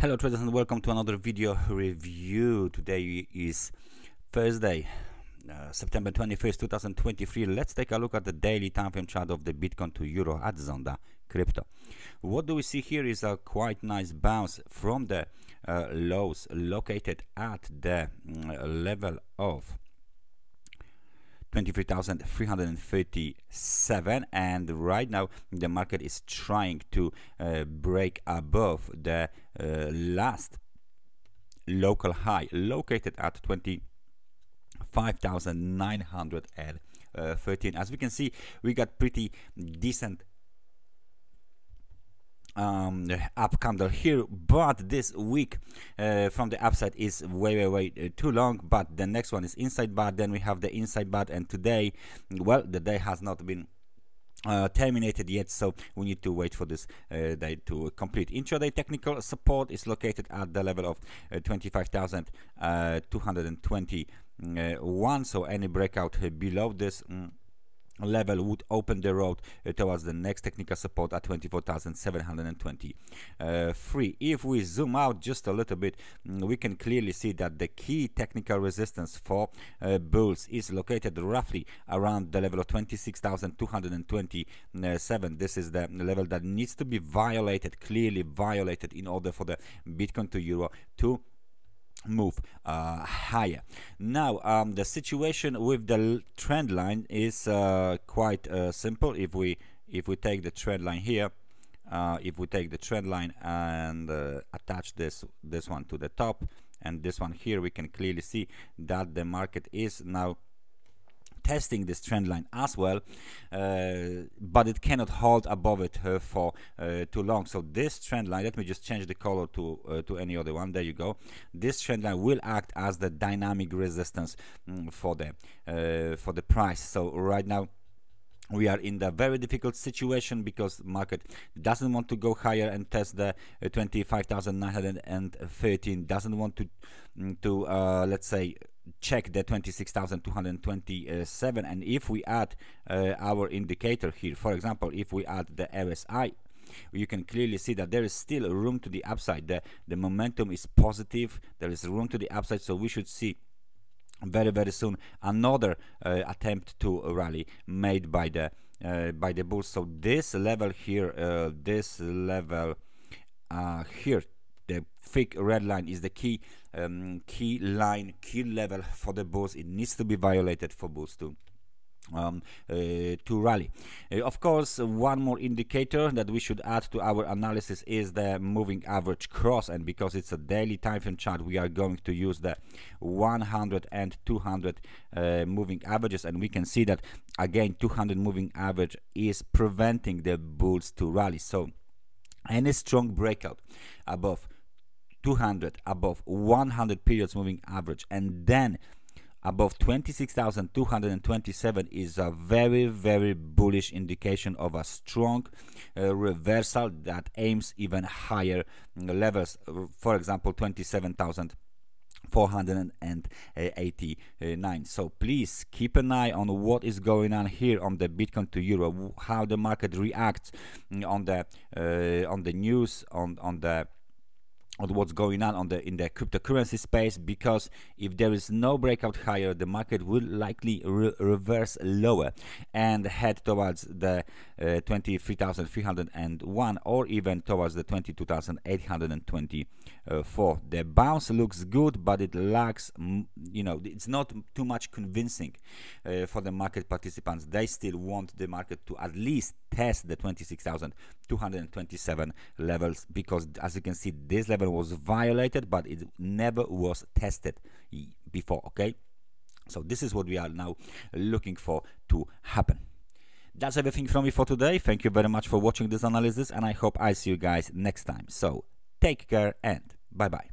Hello traders and welcome to another video review. Today is Thursday, September 21st, 2023. Let's take a look at the daily time frame chart of the Bitcoin to Euro at Zondacrypto. What do we see here is a quite nice bounce from the lows located at the level of 23,337, and right now the market is trying to break above the last local high located at 25,913. As we can see, we got pretty decent up candle here, but this week from the upside is way too long. But the next one is inside bar, then we have the inside bar, and today, well, the day has not been terminated yet, so we need to wait for this day to complete. Intraday technical support is located at the level of 25,221, so any breakout below this level would open the road towards the next technical support at 24,723. If we zoom out just a little bit, we can clearly see that the key technical resistance for bulls is located roughly around the level of 26,227. This is the level that needs to be violated, clearly violated, in order for the Bitcoin to Euro to move higher. Now the situation with the trend line is quite simple. If we take the trend line here, if we take the trend line and attach this one to the top and this one here, we can clearly see that the market is now testing this trend line as well, but it cannot hold above it for too long. So this trend line, let me just change the color to any other one. There you go. This trend line will act as the dynamic resistance for the price. So right now we are in the very difficult situation because market doesn't want to go higher and test the 25,913, doesn't want to let's say check the 26,227. And if we add our indicator here, for example, if we add the RSI, you can clearly see that there is still room to the upside. The momentum is positive, there is room to the upside, so we should see very soon another attempt to rally made by the bulls. So this level here, here, the thick red line is the key level for the bulls. It needs to be violated for bulls to rally. Of course, one more indicator that we should add to our analysis is the moving average cross, and because it's a daily time frame chart, we are going to use the 100 and 200 moving averages, and we can see that again 200 moving average is preventing the bulls to rally. So any strong breakout above 200, above 100 periods moving average, and then above 26,227 is a very bullish indication of a strong reversal that aims even higher levels, for example 27,489. So please keep an eye on what is going on here on the Bitcoin to Euro, how the market reacts on the news, on what's going on in the cryptocurrency space, because if there is no breakout higher, the market will likely reverse lower and head towards the 23,301 or even towards the 22,824. The bounce looks good, but it lacks, it's not too much convincing for the market participants. They still want the market to at least test the 26,227 levels, because as you can see, this level was violated, but it never was tested before. Okay, so this is what we are now looking for to happen. That's everything from me for today. Thank you very much for watching this analysis, and I hope I see you guys next time. So take care and bye bye.